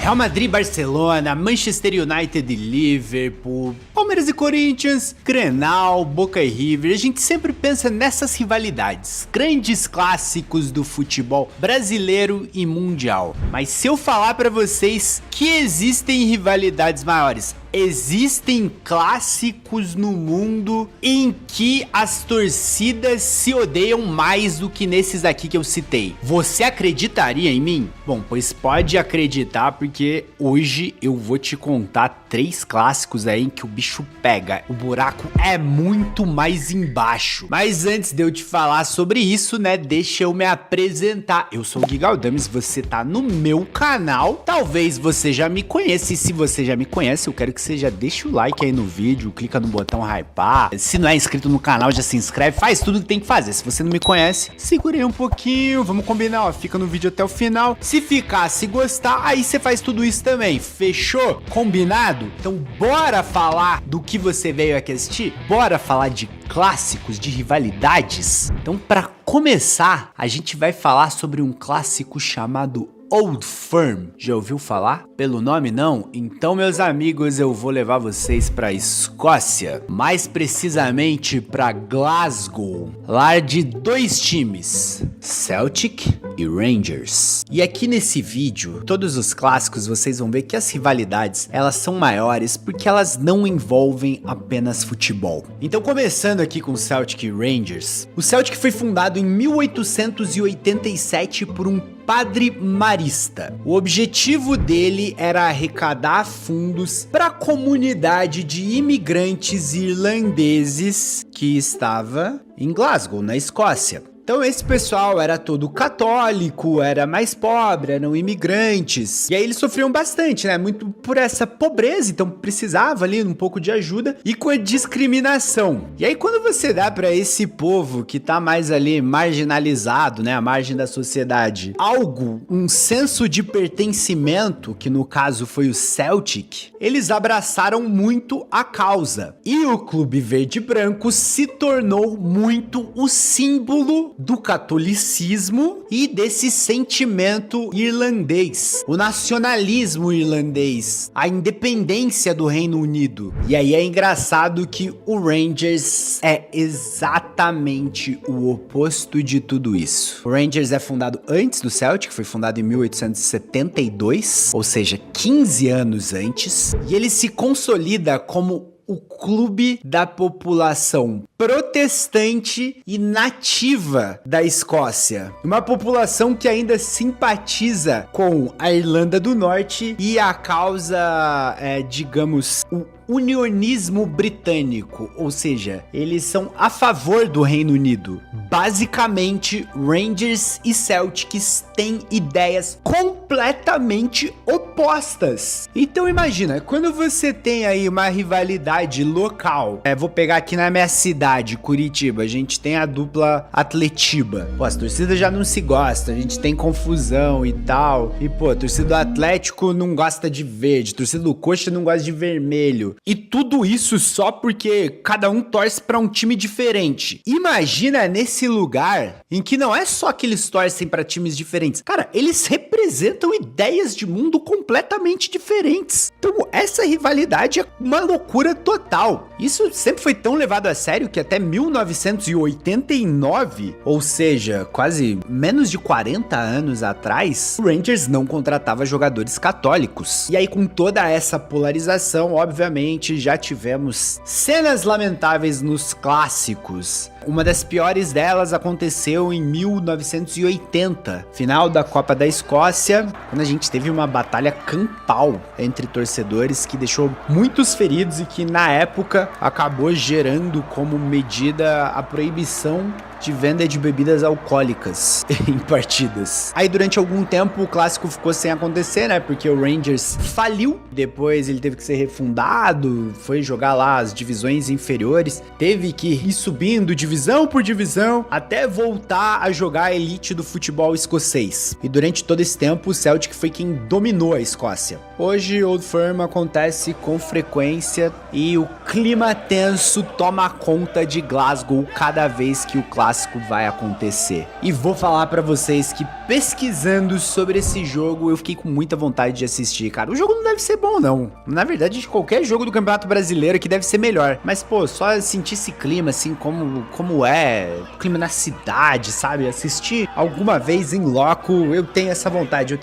Real Madrid, Barcelona, Manchester United e Liverpool, Palmeiras e Corinthians, Grenal, Boca e River. A gente sempre pensa nessas rivalidades, grandes clássicos do futebol brasileiro e mundial. Mas se eu falar pra vocês que existem rivalidades maiores, existem clássicos no mundo em que as torcidas se odeiam mais do que nesses aqui que eu citei. Você acreditaria em mim? Bom, pois pode acreditar, porque hoje eu vou te contar 3 clássicos aí em que o bicho pega. O buraco é muito mais embaixo. Mas antes de eu te falar sobre isso, né, deixa eu me apresentar. Eu sou o Gui Galdames, você tá no meu canal. Talvez você já me conheça, e se você já me conhece, eu quero que você já deixa o like aí no vídeo, clica no botão hypar. Se não é inscrito no canal, já se inscreve, faz tudo que tem que fazer. Se você não me conhece, segura aí um pouquinho, vamos combinar, ó, fica no vídeo até o final. Se ficar, se gostar, aí você faz tudo isso também, fechou? Combinado? Então bora falar do que você veio aqui assistir? Bora falar de clássicos, de rivalidades? Então, pra começar, a gente vai falar sobre um clássico chamado Old Firm. Já ouviu falar? Pelo nome não? Então, meus amigos, eu vou levar vocês para Escócia, mais precisamente para Glasgow, lar de 2 times, Celtic e Rangers. E aqui nesse vídeo, todos os clássicos, vocês vão ver que as rivalidades, elas são maiores porque elas não envolvem apenas futebol. Então, começando aqui com Celtic e Rangers, o Celtic foi fundado em 1887 por um padre marista. O objetivo dele era arrecadar fundos para a comunidade de imigrantes irlandeses que estava em Glasgow, na Escócia. Então esse pessoal era todo católico, era mais pobre, eram imigrantes. E aí eles sofriam bastante, né? Muito por essa pobreza, então precisava ali um pouco de ajuda e com a discriminação. E aí quando você dá pra esse povo que tá mais ali marginalizado, né? À margem da sociedade, algo, um senso de pertencimento, que no caso foi o Celtic, eles abraçaram muito a causa. E o Clube Verde e Branco se tornou muito o símbolo do catolicismo e desse sentimento irlandês, o nacionalismo irlandês, a independência do Reino Unido. E aí é engraçado que o Rangers é exatamente o oposto de tudo isso. O Rangers é fundado antes do Celtic, foi fundado em 1872, ou seja, 15 anos antes, e ele se consolida como o clube da população protestante e nativa da Escócia. Uma população que ainda simpatiza com a Irlanda do Norte e a causa, digamos, o unionismo britânico, ou seja, eles são a favor do Reino Unido. Basicamente, Rangers e Celtics têm ideias completamente opostas. Então imagina, quando você tem aí uma rivalidade local, vou pegar aqui na minha cidade, Curitiba, a gente tem a dupla Atletiba. Pô, as torcidas já não se gostam, a gente tem confusão e tal. E pô, a torcida do Atlético não gosta de verde, a torcida do Coxa não gosta de vermelho. E tudo isso só porque cada um torce pra um time diferente. Imagina nesse lugar em que não é só que eles torcem pra times diferentes. Cara, eles representam ideias de mundo completamente diferentes. Então essa rivalidade é uma loucura total. Isso sempre foi tão levado a sério que até 1989, ou seja, quase menos de 40 anos atrás, o Rangers não contratava jogadores católicos. E aí com toda essa polarização, obviamente, já tivemos cenas lamentáveis nos clássicos. Uma das piores delas aconteceu em 1980, final da Copa da Escócia, quando a gente teve uma batalha campal entre torcedores que deixou muitos feridos e que na época acabou gerando como medida a proibição de venda de bebidas alcoólicas em partidas. Aí durante algum tempo o clássico ficou sem acontecer, né? Porque o Rangers faliu, depois ele teve que ser refundado, foi jogar lá as divisões inferiores, teve que ir subindo divisão por divisão até voltar a jogar a elite do futebol escocês. E durante todo esse tempo o Celtic foi quem dominou a Escócia. Hoje Old Firm acontece com frequência e o clima tenso toma conta de Glasgow cada vez que o clássico clássico vai acontecer. E vou falar pra vocês que pesquisando sobre esse jogo, eu fiquei com muita vontade de assistir, cara. O jogo não deve ser bom, não. Na verdade, qualquer jogo do Campeonato Brasileiro aqui deve ser melhor. Mas, pô, só sentir esse clima, assim, como é, o clima na cidade, sabe? Assistir alguma vez em loco, eu tenho essa vontade.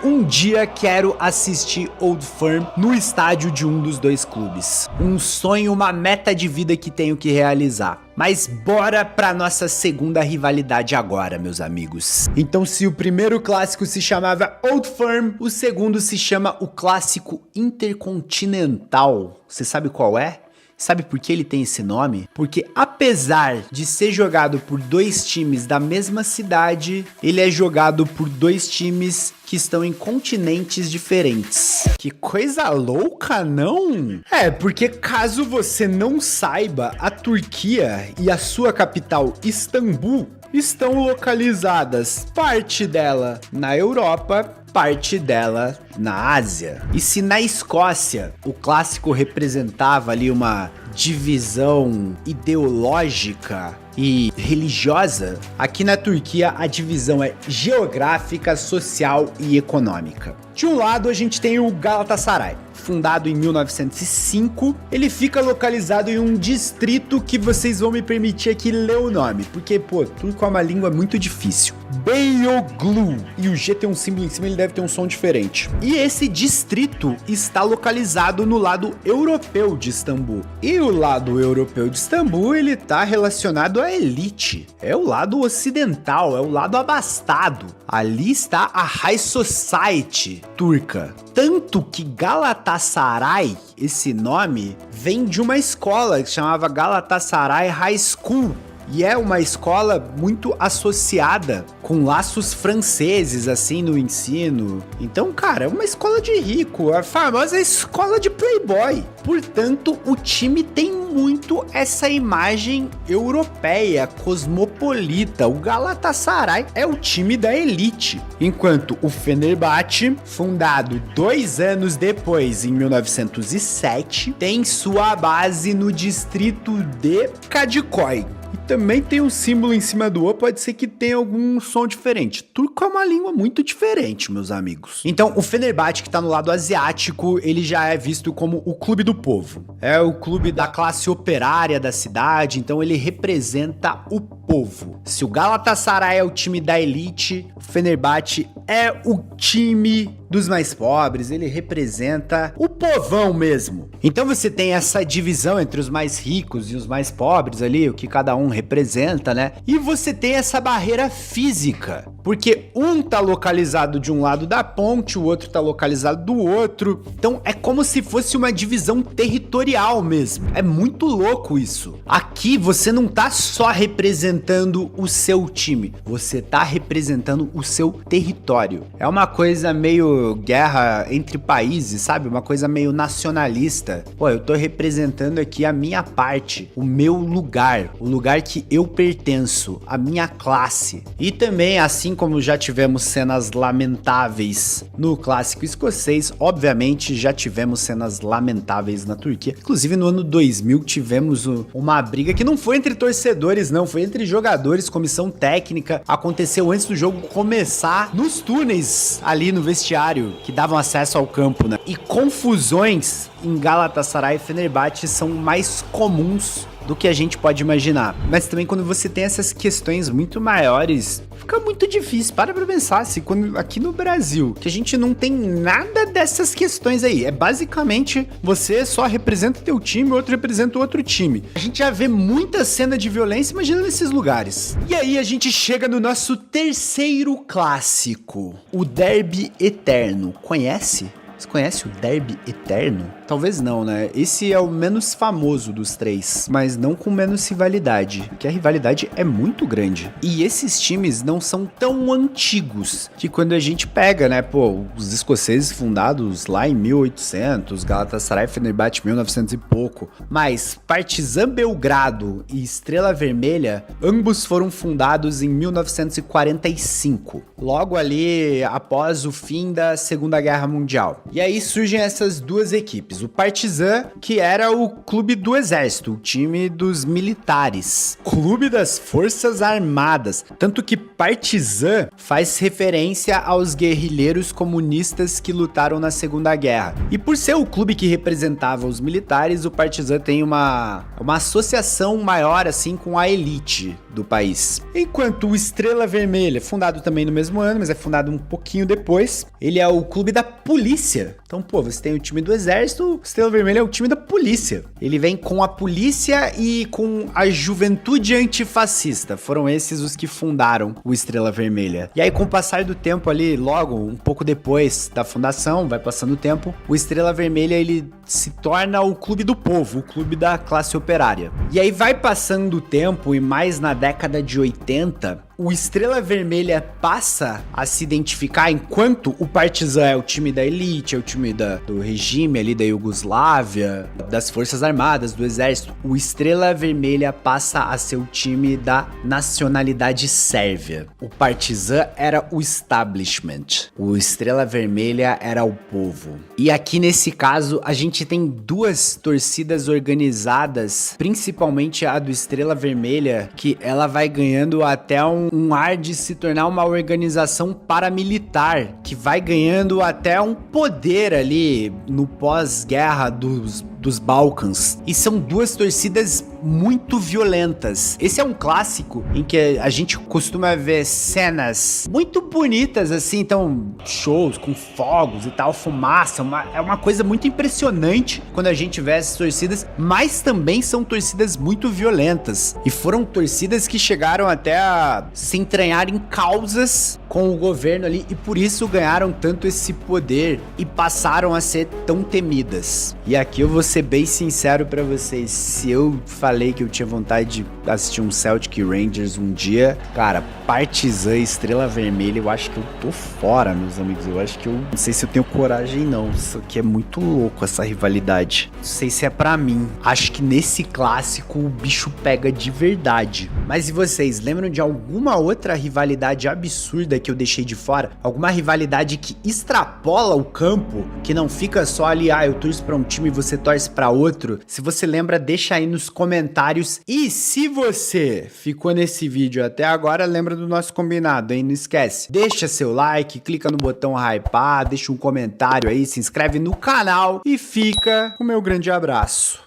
Um dia quero assistir Old Firm no estádio de um dos dois clubes. Um sonho, uma meta de vida que tenho que realizar. Mas bora pra nossa segunda rivalidade agora, meus amigos. Então, se o primeiro clássico se chamava Old Firm, o segundo se chama o Clássico Intercontinental. Você sabe qual é? Sabe por que ele tem esse nome? Porque apesar de ser jogado por dois times da mesma cidade, ele é jogado por dois times que estão em continentes diferentes. Que coisa louca, não? É, porque caso você não saiba, a Turquia e a sua capital, Istambul, estão localizadas, parte dela na Europa, parte dela na Ásia. E se na Escócia o clássico representava ali uma divisão ideológica e religiosa, aqui na Turquia a divisão é geográfica, social e econômica. De um lado a gente tem o Galatasaray, fundado em 1905, ele fica localizado em um distrito que vocês vão me permitir aqui ler o nome, porque, pô, turco é uma língua muito difícil. Beyoğlu, e o G tem um símbolo em cima, ele deve ter um som diferente. E esse distrito está localizado no lado europeu de Istambul. E o lado europeu de Istambul, ele tá relacionado à elite. É o lado ocidental, é o lado abastado. Ali está a High Society turca. Tanto que Galatasaray, esse nome, vem de uma escola que chamava Galatasaray High School. E é uma escola muito associada com laços franceses, assim, no ensino. Então, cara, é uma escola de rico, a famosa escola de playboy. Portanto, o time tem muito essa imagem europeia, cosmopolita. O Galatasaray é o time da elite. Enquanto o Fenerbahçe, fundado 2 anos depois, em 1907, tem sua base no distrito de Kadıköy. E também tem um símbolo em cima do O, pode ser que tenha algum som diferente. Turco é uma língua muito diferente, meus amigos. Então, o Fenerbahçe, que tá no lado asiático, ele já é visto como o clube do povo. É o clube da classe operária da cidade, então ele representa o povo. Se o Galatasaray é o time da elite, o Fenerbahçe é o time dos mais pobres, ele representa o povão mesmo. Então você tem essa divisão entre os mais ricos e os mais pobres ali, o que cada um representa, né? E você tem essa barreira física, porque um tá localizado de um lado da ponte, o outro tá localizado do outro. Então é como se fosse uma divisão territorial mesmo. É muito louco isso. Aqui você não tá só representando o seu time, você tá representando o seu território. É uma coisa meio guerra entre países, sabe? Uma coisa meio nacionalista. Pô, eu tô representando aqui a minha parte, o meu lugar, o lugar que eu pertenço, a minha classe. E também, assim como já tivemos cenas lamentáveis no clássico escocês, obviamente já tivemos cenas lamentáveis na Turquia. Inclusive no ano 2000 tivemos uma briga que não foi entre torcedores, não, foi entre jogadores, comissão técnica. Aconteceu antes do jogo começar, nos túneis ali no vestiário que davam acesso ao campo, né? E confusões em Galatasaray e Fenerbahçe são mais comuns do que a gente pode imaginar. Mas também quando você tem essas questões muito maiores, fica muito difícil. Para pra pensar, se quando aqui no Brasil, que a gente não tem nada dessas questões aí, é basicamente você só representa teu time, o outro representa o outro time. A gente já vê muita cena de violência, imagina nesses lugares. E aí a gente chega no nosso terceiro clássico, o Derby Eterno. Conhece? Você conhece o Derby Eterno? Talvez não, né? Esse é o menos famoso dos três, mas não com menos rivalidade, porque a rivalidade é muito grande. E esses times não são tão antigos, que quando a gente pega, né, pô, os escoceses fundados lá em 1800, Galatasaray e Fenerbahçe 1900 e pouco, mas Partizan Belgrado e Estrela Vermelha, ambos foram fundados em 1945, logo ali após o fim da Segunda Guerra Mundial. E aí surgem essas duas equipes. O Partizan, que era o clube do exército, o time dos militares. Clube das Forças Armadas. Tanto que Partizan faz referência aos guerrilheiros comunistas que lutaram na Segunda Guerra. E por ser o clube que representava os militares, o Partizan tem uma associação maior assim com a elite do país. Enquanto o Estrela Vermelha, fundado também no mesmo ano, mas é fundado um pouquinho depois, ele é o clube da polícia. Então, pô, você tem o time do exército, o Estrela Vermelha é o time da polícia. Ele vem com a polícia e com a juventude antifascista. Foram esses os que fundaram o Estrela Vermelha. E aí, com o passar do tempo ali, logo, um pouco depois da fundação, vai passando o tempo, o Estrela Vermelha, ele se torna o clube do povo, o clube da classe operária. E aí vai passando o tempo e mais na década de 80, o Estrela Vermelha passa a se identificar enquanto o Partizan é o time da elite, é o time do regime ali da Iugoslávia, das Forças Armadas, do Exército. O Estrela Vermelha passa a ser o time da nacionalidade sérvia. O Partizan era o establishment. O Estrela Vermelha era o povo. E aqui nesse caso, a gente tem duas torcidas organizadas, principalmente a do Estrela Vermelha, que ela vai ganhando até um ar de se tornar uma organização paramilitar, que vai ganhando até um poder ali no pós-guerra dos Balcãs. E são duas torcidas muito violentas. Esse é um clássico em que a gente costuma ver cenas muito bonitas, assim, então shows com fogos e tal, fumaça, é uma coisa muito impressionante quando a gente vê essas torcidas, mas também são torcidas muito violentas. E foram torcidas que chegaram até a se entranhar em causas com o governo ali e por isso ganharam tanto esse poder e passaram a ser tão temidas. E aqui eu vou ser bem sincero pra vocês, se eu falei que eu tinha vontade de assistir um Celtic Rangers um dia, cara, Partizan e Estrela Vermelha, eu acho que eu tô fora, meus amigos, eu acho que eu não sei se eu tenho coragem não, isso aqui é muito louco, essa rivalidade, não sei se é pra mim, acho que nesse clássico o bicho pega de verdade. Mas e vocês, lembram de alguma outra rivalidade absurda que eu deixei de fora? Alguma rivalidade que extrapola o campo, que não fica só ali, eu torço pra um time e você torce pra outro? Se você lembra, deixa aí nos comentários. E se você ficou nesse vídeo até agora, lembra do nosso combinado, hein? Não esquece, deixa seu like, clica no botão hypar, deixa um comentário aí, se inscreve no canal e fica o meu grande abraço.